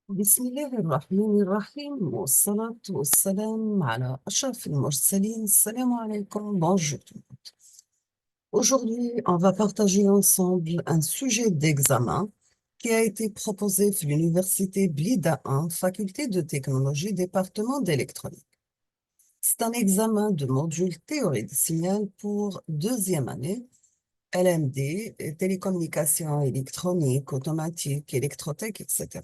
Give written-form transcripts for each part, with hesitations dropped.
بسم الله الرحمن الرحيم والصلاة والسلام على أشرف المرسلين. Salam alaikum, bonjour tout le monde. Aujourd'hui, on va partager ensemble un sujet d'examen qui a été proposé par l'université Blida 1, faculté de technologie, département d'électronique. C'est un examen de module théorie du signal pour deuxième année, LMD, télécommunications électroniques, automatiques, électrotech, etc.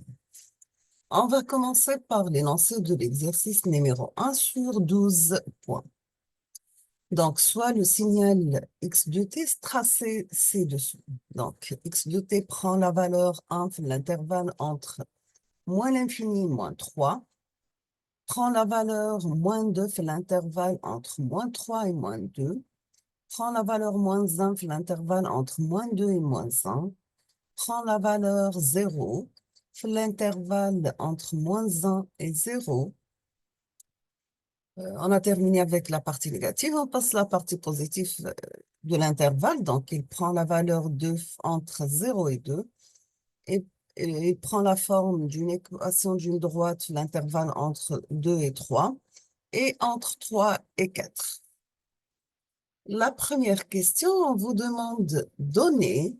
On va commencer par l'énoncé de l'exercice numéro 1 sur 12 points. Donc, soit le signal x de t tracé ci-dessous. Donc, x de t prend la valeur entre l'intervalle entre moins l'infini et moins 3, prend la valeur moins 2 fait l'intervalle entre moins 3 et moins 2, prend la valeur moins 1 fait l'intervalle entre moins 2 et moins 1, prend la valeur 0 fait l'intervalle entre moins 1 et 0. On a terminé avec la partie négative, on passe à la partie positive de l'intervalle. Donc, il prend la valeur 2 entre 0 et 2 et, il prend la forme d'une équation d'une droite, l'intervalle entre 2 et 3 et entre 3 et 4. La première question, on vous demande donner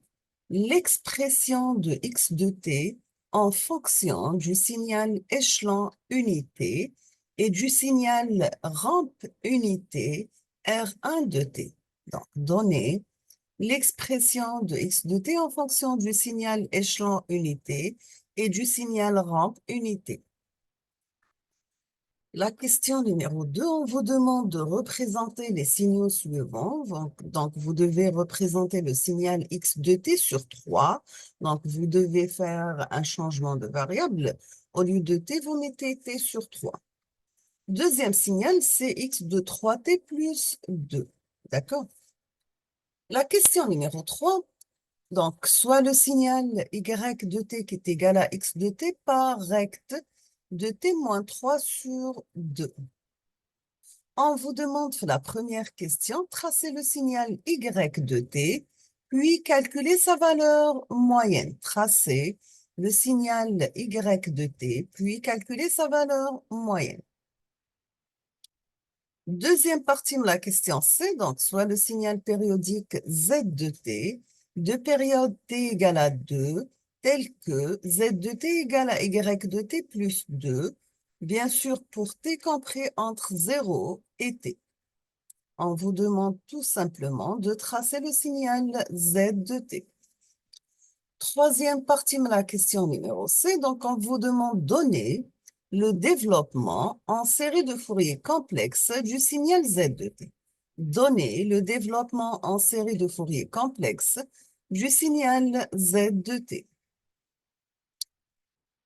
l'expression de x de t en fonction du signal échelon unité et du signal rampe unité R1 de t. Donc, donner l'expression de x de t en fonction du signal échelon unité et du signal rampe unité. La question numéro 2, on vous demande de représenter les signaux suivants. Donc, vous devez représenter le signal x de t sur 3. Donc, vous devez faire un changement de variable. Au lieu de t, vous mettez t sur 3. Deuxième signal, c'est x de 3t plus 2. D'accord? La question numéro 3, donc, soit le signal y de t qui est égal à x de t par rect de t moins 3 sur 2. On vous demande la première question, tracer le signal y de t, puis calculer sa valeur moyenne. Tracer le signal y de t, puis calculer sa valeur moyenne. Deuxième partie de la question C, donc soit le signal périodique z de t, de période t égale à 2, tel que z de t égale à y de t plus 2, bien sûr pour t compris entre 0 et t. On vous demande tout simplement de tracer le signal z de t. Troisième partie de la question numéro C, donc on vous demande de donner le développement en série de Fourier complexe du signal z de t. Donner le développement en série de Fourier complexe du signal z de t.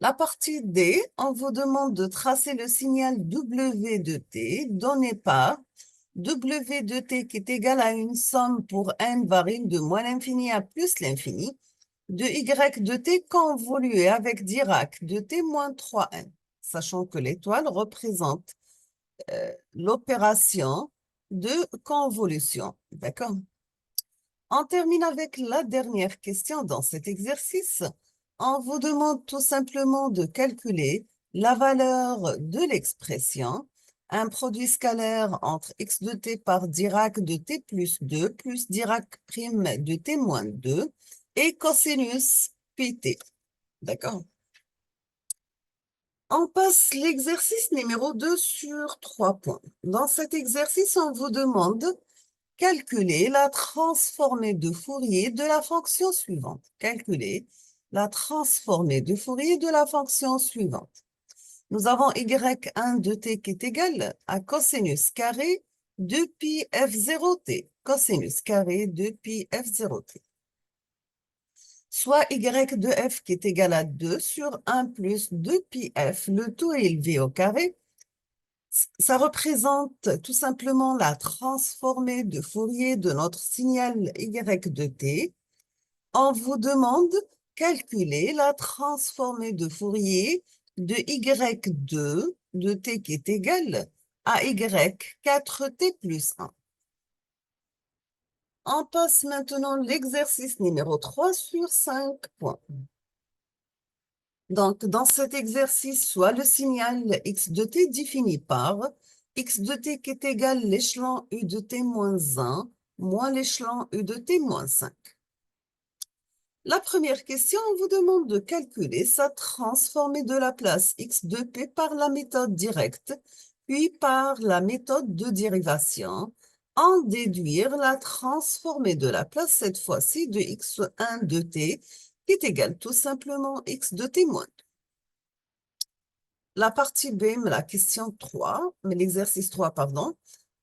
La partie D, on vous demande de tracer le signal W de t donné par W de t qui est égal à une somme pour n varie de moins l'infini à plus l'infini de y de t convolué avec Dirac de t moins 3n, sachant que l'étoile représente l'opération de convolution. D'accord? On termine avec la dernière question dans cet exercice. On vous demande tout simplement de calculer la valeur de l'expression, un produit scalaire entre x de t par Dirac de t plus 2 plus Dirac prime de t moins 2 et cosinus pt. D'accord? On passe l'exercice numéro 2 sur 3 points. Dans cet exercice, on vous demande calculer la transformée de Fourier de la fonction suivante. Calculer la transformée de Fourier de la fonction suivante. Nous avons y1 de t qui est égal à cosinus carré de pi f0t. Cosinus carré de pi f0t. Soit y de f qui est égal à 2 sur 1 plus 2 pi f, le tout est élevé au carré. Ça représente tout simplement la transformée de Fourier de notre signal y de t. On vous demande calculer la transformée de Fourier de y2 de t qui est égal à y4t plus 1. On passe maintenant l'exercice numéro 3 sur 5 points. Donc, dans cet exercice, soit le signal x de t défini par x de t qui est égal à l'échelon u de t moins 1 moins l'échelon u de t moins 5. La première question, on vous demande de calculer sa transformée de la place x de p par la méthode directe, puis par la méthode de dérivation, en déduire la transformée de la place, cette fois-ci, de x1 de t, qui est égal tout simplement x de t moins 2. La partie B, mais la question 3, mais l'exercice 3, pardon,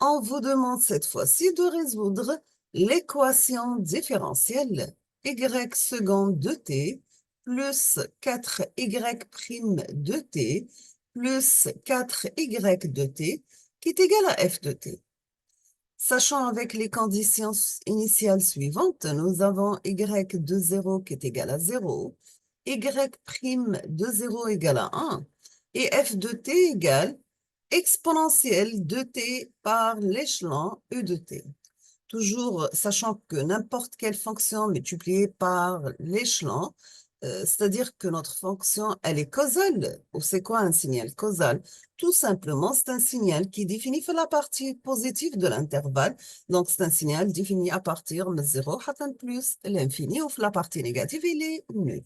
on vous demande cette fois-ci de résoudre l'équation différentielle y seconde de t plus 4y prime de t plus 4y de t qui est égal à f de t. Sachant avec les conditions initiales suivantes, nous avons y de 0 qui est égal à 0, y prime de 0 égale à 1, et f de t égale exponentielle de t par l'échelon u de t. Toujours sachant que n'importe quelle fonction multipliée par l'échelon, c'est-à-dire que notre fonction, elle est causale. Ou c'est quoi un signal causal? Tout simplement, c'est un signal qui définit la partie positive de l'intervalle. Donc, c'est un signal défini à partir de 0 plus l'infini, ou la partie négative, il est nul.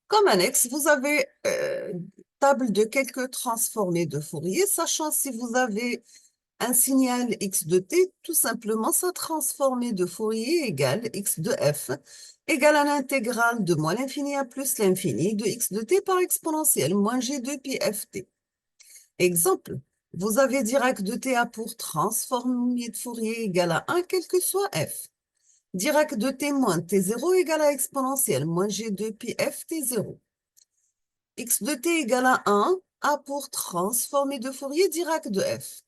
Comme annexe, vous avez table de quelques transformés de Fourier, sachant si vous avez un signal x de t, tout simplement, sa transformée de Fourier égale x de f, égale à l'intégrale de moins l'infini à plus l'infini de x de t par exponentielle moins g de pi ft. Exemple, vous avez Dirac de ta pour transformée de Fourier égale à 1, quel que soit f. Dirac de t moins t0 égale à exponentielle moins g de pi f t0. X de t égale à 1, a pour transformée de Fourier Dirac de f.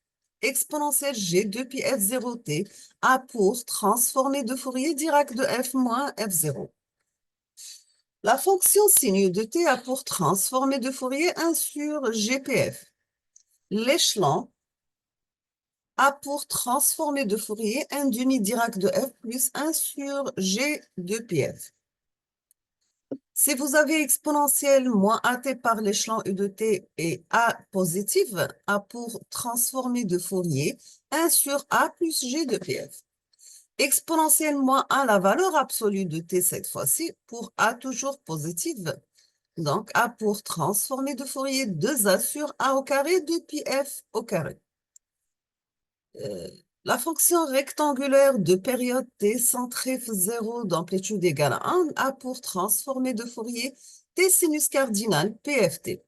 Exponentielle g de pi f0t, a pour transformée de Fourier Dirac de f moins f0. La fonction sin de t a pour transformée de Fourier 1 sur gpf. L'échelon a pour transformée de Fourier 1 demi Dirac de f plus 1 sur g de pf. Si vous avez exponentielle moins at par l'échelon u de t et a positive, a pour transformer de Fourier 1 sur a plus g de pf. Exponentielle moins a la valeur absolue de t cette fois-ci pour a toujours positive. Donc a pour transformer de Fourier 2a sur a au carré de pi f au carré. La fonction rectangulaire de période t centrée 0 d'amplitude égale à 1 a pour transformer de Fourier t sinus cardinal pft.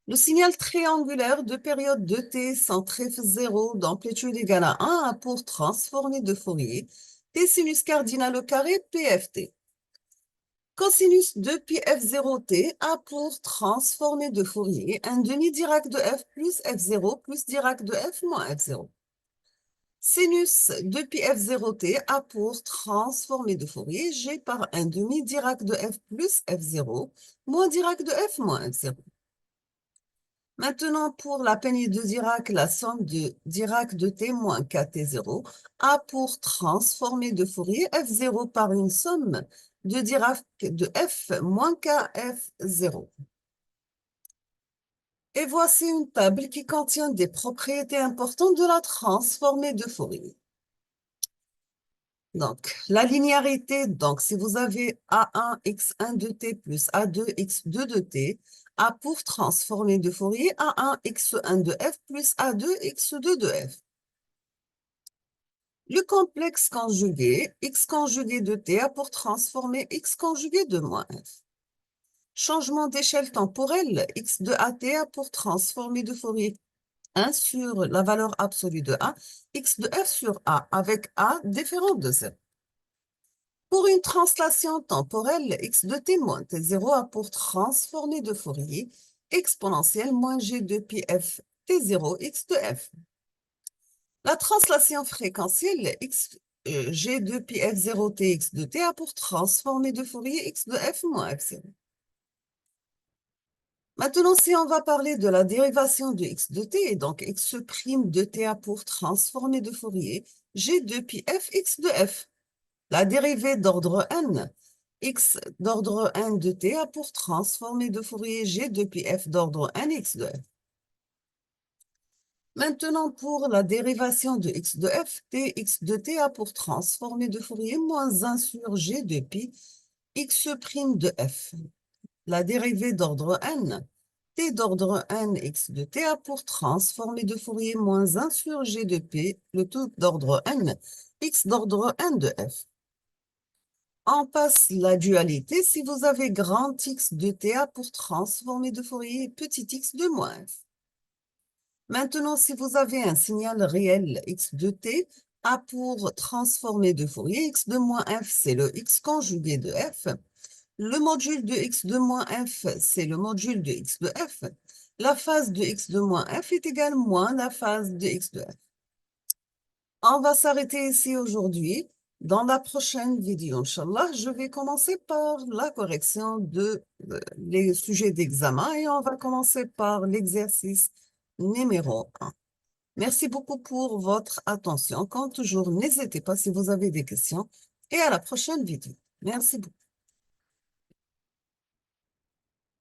Le signal triangulaire de période de t centrée 0 d'amplitude égale à 1 a pour transformer de Fourier t sinus cardinal au carré pft. Cosinus de pi f0t a pour transformer de Fourier un demi Dirac de f plus f0 plus Dirac de f moins f0. Sinus de pi f0t a pour transformer de Fourier g par un demi Dirac de f plus f0 moins Dirac de f moins f0. Maintenant, pour la peignée de Dirac, la somme de Dirac de t moins kt0 a pour transformer de Fourier f0 par une somme de Dirac de f moins kf0. Et voici une table qui contient des propriétés importantes de la transformée de Fourier. Donc, la linéarité, donc si vous avez A1 x1 de t plus A2 x2 de t, a pour transformer de Fourier A1 x1 de f plus A2 x2 de f. Le complexe conjugué, x conjugué de t a pour transformer x conjugué de moins f. Changement d'échelle temporelle, x de at a pour transformer de Fourier 1 sur la valeur absolue de a, x de f sur a, avec a différent de 0. Pour une translation temporelle, x de t moins t0 a pour transformer de Fourier exponentielle moins g de pi f t0 x de f. La translation fréquentielle g de pi f0 t x de t a pour transformer de Fourier x de f moins f0. Maintenant, si on va parler de la dérivation de x de t, donc x' de t a pour transformer de Fourier g de pi f x de f. La dérivée d'ordre n x d'ordre n de t a pour transformer de Fourier g de pi f d'ordre n x de f. Maintenant, pour la dérivation de x de f, dx de t a pour transformer de Fourier moins 1 sur g de pi x' de f. La dérivée d'ordre n, t d'ordre n x de t a pour transformer de Fourier moins 1 sur g de p, le tout d'ordre n, x d'ordre n de f. On passe la dualité si vous avez grand X de TA pour transformer de Fourier petit x de moins f. Maintenant, si vous avez un signal réel x de t, A pour transformer de Fourier x de moins f, c'est le x conjugué de f. Le module de x de moins f, c'est le module de x de f. La phase de x de moins f est égale moins la phase de x de f. On va s'arrêter ici aujourd'hui. Dans la prochaine vidéo, Inch'Allah, je vais commencer par la correction les sujets d'examen et on va commencer par l'exercice numéro 1. Merci beaucoup pour votre attention. Comme toujours, n'hésitez pas si vous avez des questions et à la prochaine vidéo. Merci beaucoup.